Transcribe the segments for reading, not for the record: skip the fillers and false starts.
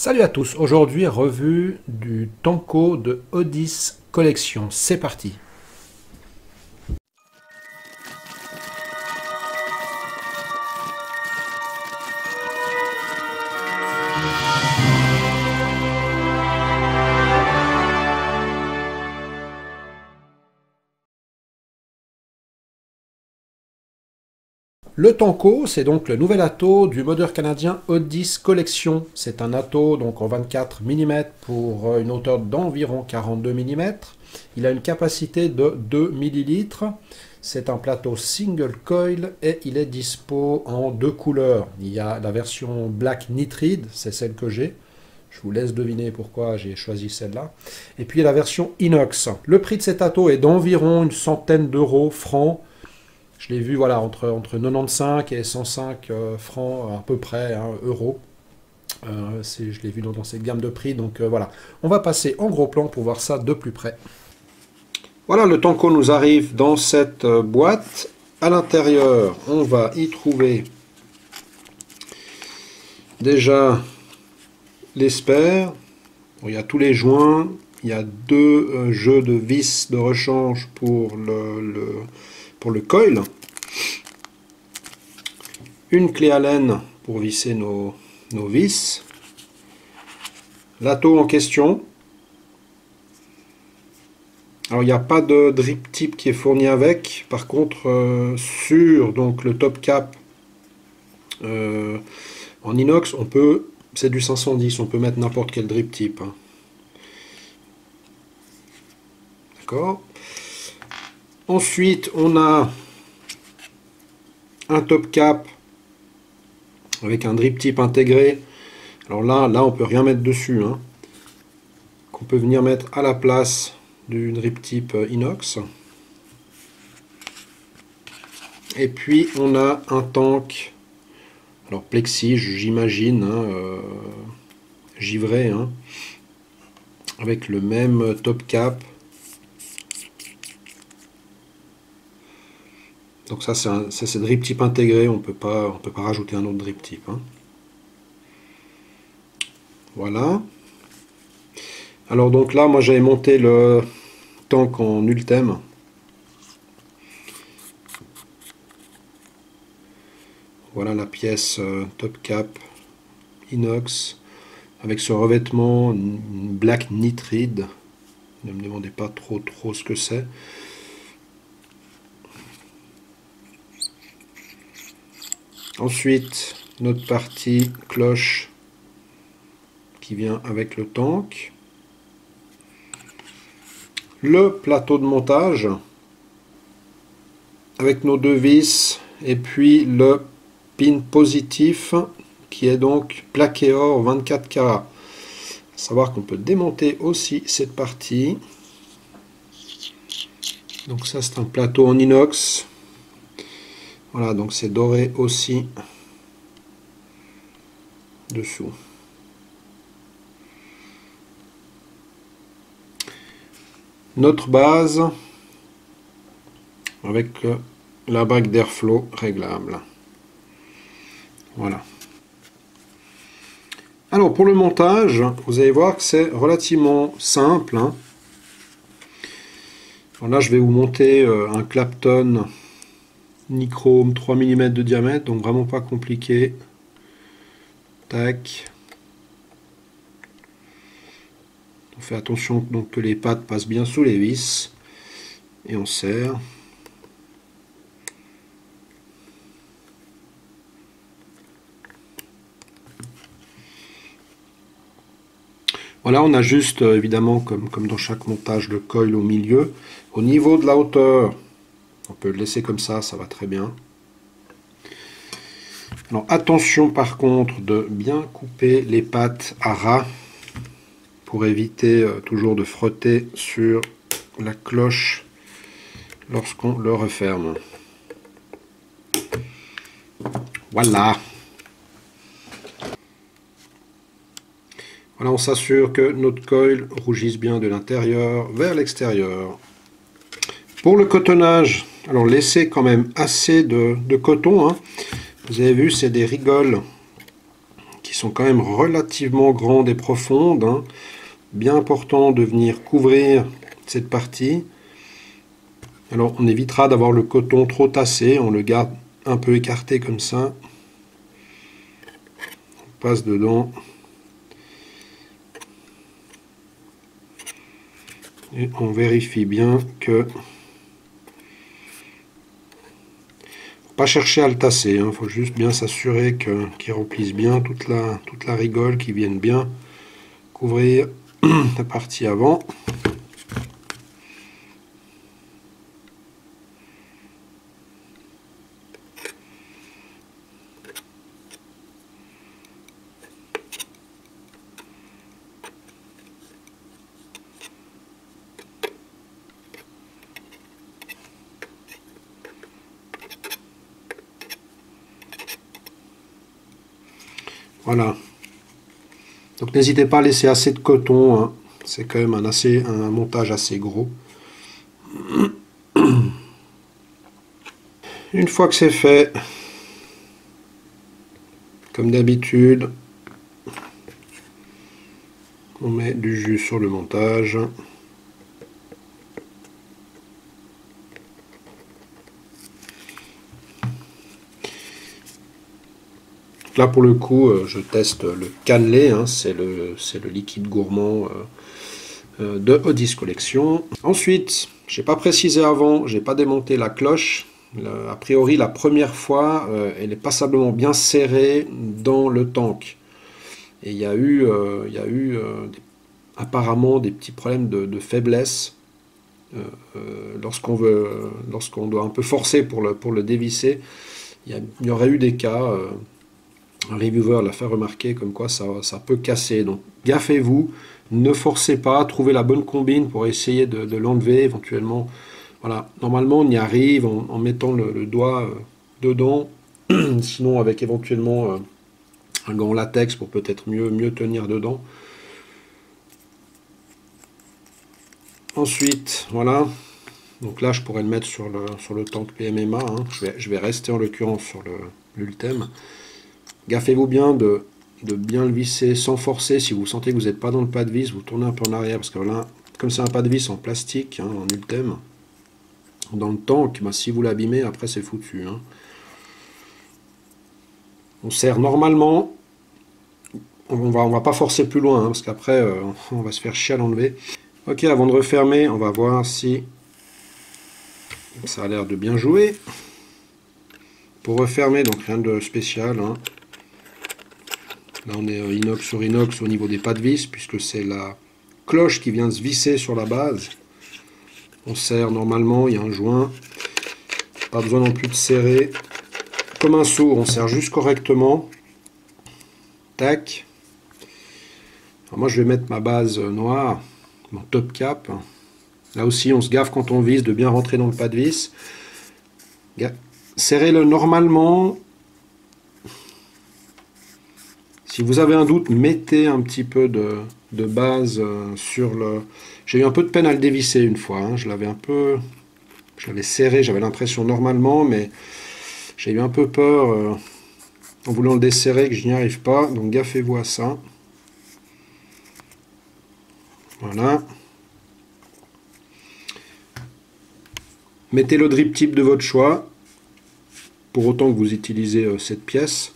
Salut à tous, aujourd'hui revue du Tanko de Odyss Collection, c'est parti. Le Tanko, c'est donc le nouvel atto du modeur canadien Odyss Collection. C'est un atto donc en 24 mm pour une hauteur d'environ 42 mm. Il a une capacité de 2 ml. C'est un plateau single coil et il est dispo en deux couleurs. Il y a la version Black Nitride, c'est celle que j'ai. Je vous laisse deviner pourquoi j'ai choisi celle-là. Et puis la version inox. Le prix de cet atto est d'environ une centaine d'euros francs. Je l'ai vu voilà, entre 95 et 105 francs à peu près, hein, euros. Je l'ai vu dans cette gamme de prix. Donc voilà, on va passer en gros plan pour voir ça de plus près. Voilà, le Tanko nous arrive dans cette boîte. À l'intérieur, on va y trouver déjà les spares. Bon, il y a tous les joints. Il y a deux jeux de vis de rechange pour le coil, une clé Allen pour visser nos vis, l'atto en question. Alors il n'y a pas de drip tip qui est fourni avec, par contre sur donc le top cap en inox, on peut, c'est du 510, on peut mettre n'importe quel drip tip, hein. D'accord. Ensuite, on a un top cap avec un drip tip intégré. Alors là, on peut rien mettre dessus, hein, qu'on peut venir mettre à la place du drip tip inox. Et puis, on a un tank, alors plexi, j'imagine, hein, givré, hein, avec le même top cap. Donc ça, c'est drip tip intégré, on peut pas rajouter un autre drip tip, hein. Voilà. Alors donc là, moi j'avais monté le tank en Ultem. Voilà la pièce top cap inox avec ce revêtement Black Nitride. Ne me demandez pas trop ce que c'est. Ensuite, notre partie cloche qui vient avec le tank. Le plateau de montage avec nos deux vis et puis le pin positif qui est donc plaqué or 24 carats. Savoir qu'on peut démonter aussi cette partie. Donc ça, c'est un plateau en inox. Voilà, donc c'est doré aussi dessous. Notre base avec la bague d'airflow réglable. Voilà. Alors pour le montage, vous allez voir que c'est relativement simple, hein. Alors là, je vais vous monter un Clapton nichrome 3 mm de diamètre, donc vraiment pas compliqué. Tac. On fait attention donc que les pattes passent bien sous les vis et on serre. Voilà, on ajuste évidemment comme dans chaque montage le coil au milieu. Au niveau de la hauteur, on peut le laisser comme ça va très bien. Alors attention par contre de bien couper les pattes à ras pour éviter toujours de frotter sur la cloche lorsqu'on le referme. Voilà. Voilà, on s'assure que notre coil rougisse bien de l'intérieur vers l'extérieur. Pour le cotonnage, alors laissez quand même assez de coton, hein. Vous avez vu, c'est des rigoles qui qui sont quand même relativement grandes et profondes, hein. Bien important de venir couvrir cette partie. Alors on évitera d'avoir le coton trop tassé, on le garde un peu écarté comme ça. On passe dedans. Et on vérifie bien que... Pas chercher à le tasser, hein. Faut juste bien s'assurer qu'il remplisse bien toute la rigole, qu'il vienne bien couvrir la partie avant. Voilà. Donc n'hésitez pas à laisser assez de coton, hein. C'est quand même un montage assez gros. Une fois que c'est fait, comme d'habitude, on met du jus sur le montage. Là pour le coup, je teste le cannelé, hein, c'est le liquide gourmand de Oddys Collection. Ensuite, j'ai pas précisé avant, j'ai pas démonté la cloche. A priori, la première fois, elle est passablement bien serrée dans le tank. Et il y a eu apparemment des petits problèmes de faiblesse lorsqu'on doit un peu forcer pour le dévisser. Il y aurait eu des cas. Un reviewer l'a fait remarquer comme quoi ça peut casser. Donc gaffez-vous, ne forcez pas, trouvez la bonne combine pour essayer de l'enlever éventuellement. Voilà, normalement on y arrive en mettant le doigt dedans, sinon avec éventuellement un gant latex pour peut-être mieux tenir dedans. Ensuite, voilà, donc là je pourrais le mettre sur le tank PMMA, hein. Je vais rester en l'occurrence sur l'Ultem. Gaffez-vous bien de bien le visser sans forcer. Si vous sentez que vous n'êtes pas dans le pas de vis, vous tournez un peu en arrière. Parce que là, comme c'est un pas de vis en plastique, hein, en Ultem, dans le tank, bah, si vous l'abîmez, après c'est foutu, hein. On serre normalement. On va pas forcer plus loin, hein, parce qu'après, on va se faire chier à l'enlever. Ok, avant de refermer, on va voir si ça a l'air de bien jouer. Pour refermer, donc rien de spécial, hein. Là on est inox sur inox au niveau des pas de vis, puisque c'est la cloche qui vient se visser sur la base. On serre normalement, il y a un joint. Pas besoin non plus de serrer comme un sourd, on serre juste correctement. Tac. Alors moi je vais mettre ma base noire, mon top cap. Là aussi on se gaffe quand on vise de bien rentrer dans le pas de vis. Serrez-le normalement. Si vous avez un doute, mettez un petit peu de base sur le... J'ai eu un peu de peine à le dévisser une fois, hein. Je l'avais serré, j'avais l'impression normalement, mais j'ai eu un peu peur en voulant le desserrer que je n'y arrive pas, donc gaffez-vous à ça. Voilà. Mettez le drip type de votre choix, pour autant que vous utilisez cette pièce.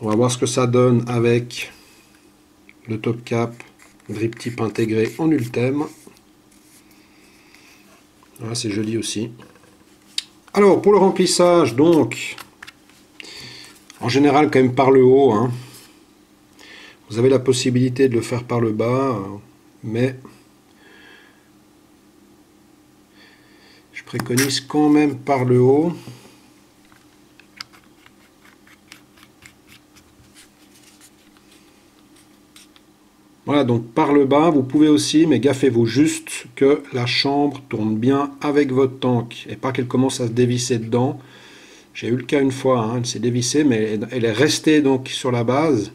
On va voir ce que ça donne avec le top cap drip type intégré en Ultem. Voilà, c'est joli aussi. Alors pour le remplissage, donc en général quand même par le haut, hein. Vous avez la possibilité de le faire par le bas, mais je préconise quand même par le haut. Voilà, donc par le bas, vous pouvez aussi, mais gaffez-vous juste que la chambre tourne bien avec votre tank et pas qu'elle commence à se dévisser dedans. J'ai eu le cas une fois, hein, elle s'est dévissée, mais elle est restée donc sur la base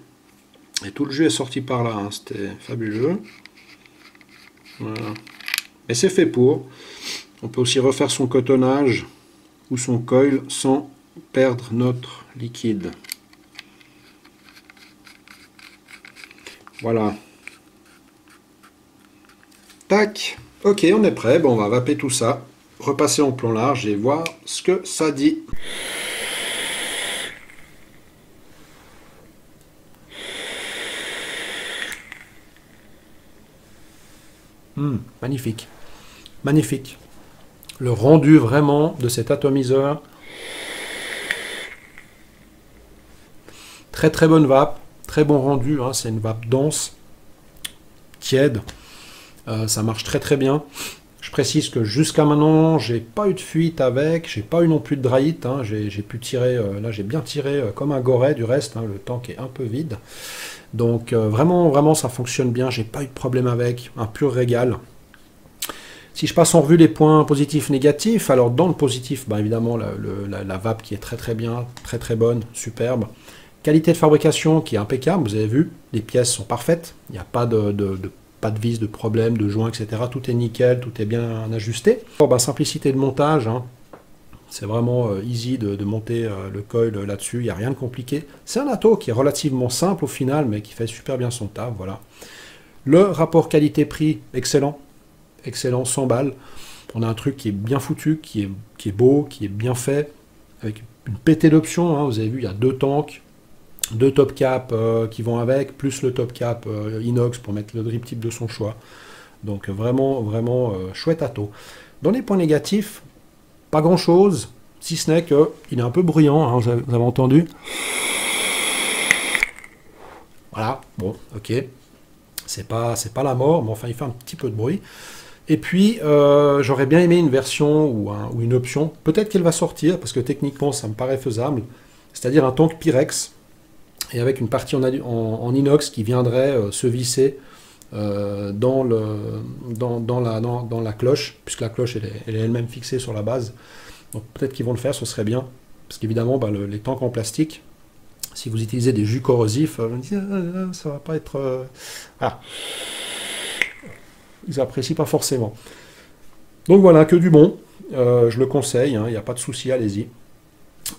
et tout le jus est sorti par là, hein, c'était fabuleux. Voilà. Et c'est fait pour. On peut aussi refaire son cotonnage ou son coil sans perdre notre liquide. Voilà. Tac. Ok, on est prêt. Bon, on va vaper tout ça, repasser en plomb large et voir ce que ça dit. Magnifique. Magnifique. Le rendu vraiment de cet atomiseur. Très très bonne vape. Très bon rendu. Hein, c'est une vape dense, tiède. Ça marche très très bien. Je précise que jusqu'à maintenant, j'ai pas eu de fuite avec, j'ai pas eu non plus de dry hit, hein, j'ai pu tirer, là j'ai bien tiré comme un goret du reste, hein, le tank est un peu vide. Donc vraiment, vraiment ça fonctionne bien, j'ai pas eu de problème avec, un pur régal. Si je passe en revue les points positifs, négatifs, alors dans le positif, bah, évidemment la vape qui est très très bien, très très bonne, superbe. Qualité de fabrication qui est impeccable, vous avez vu, les pièces sont parfaites, il n'y a pas pas de vis, de problème, de joints, etc. Tout est nickel, tout est bien ajusté. Bon, bah, simplicité de montage, hein. C'est vraiment easy de monter le coil là-dessus, il n'y a rien de compliqué. C'est un Atto qui est relativement simple au final, mais qui fait super bien son taf, voilà. Le rapport qualité-prix, excellent, excellent, 100 balles. On a un truc qui est bien foutu, qui est beau, qui est bien fait, avec une pétée d'options, hein. Vous avez vu, il y a 2 tanks, 2 top cap qui vont avec, plus le top cap inox pour mettre le drip type de son choix. Donc vraiment, vraiment chouette Atto. Dans les points négatifs, pas grand chose, si ce n'est qu'il est un peu bruyant, hein, vous avez entendu. Voilà, bon, ok. C'est pas la mort, mais enfin il fait un petit peu de bruit. Et puis, j'aurais bien aimé une version ou une option, peut-être qu'elle va sortir, parce que techniquement ça me paraît faisable, c'est-à-dire un tank Pyrex, et avec une partie en inox qui viendrait se visser dans la cloche, puisque la cloche elle est elle-même fixée sur la base. Donc peut-être qu'ils vont le faire, ce serait bien. Parce qu'évidemment, bah, les tanks en plastique, si vous utilisez des jus corrosifs, ça va pas être... Ah. Ils apprécient pas forcément. Donc voilà, que du bon. Je le conseille, il n'y a pas de souci, allez-y.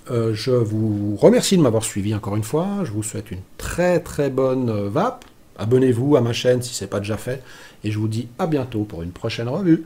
Je vous remercie de m'avoir suivi encore une fois. Je vous souhaite une très très bonne vape. Abonnez-vous à ma chaîne si ce n'est pas déjà fait. Et je vous dis à bientôt pour une prochaine revue.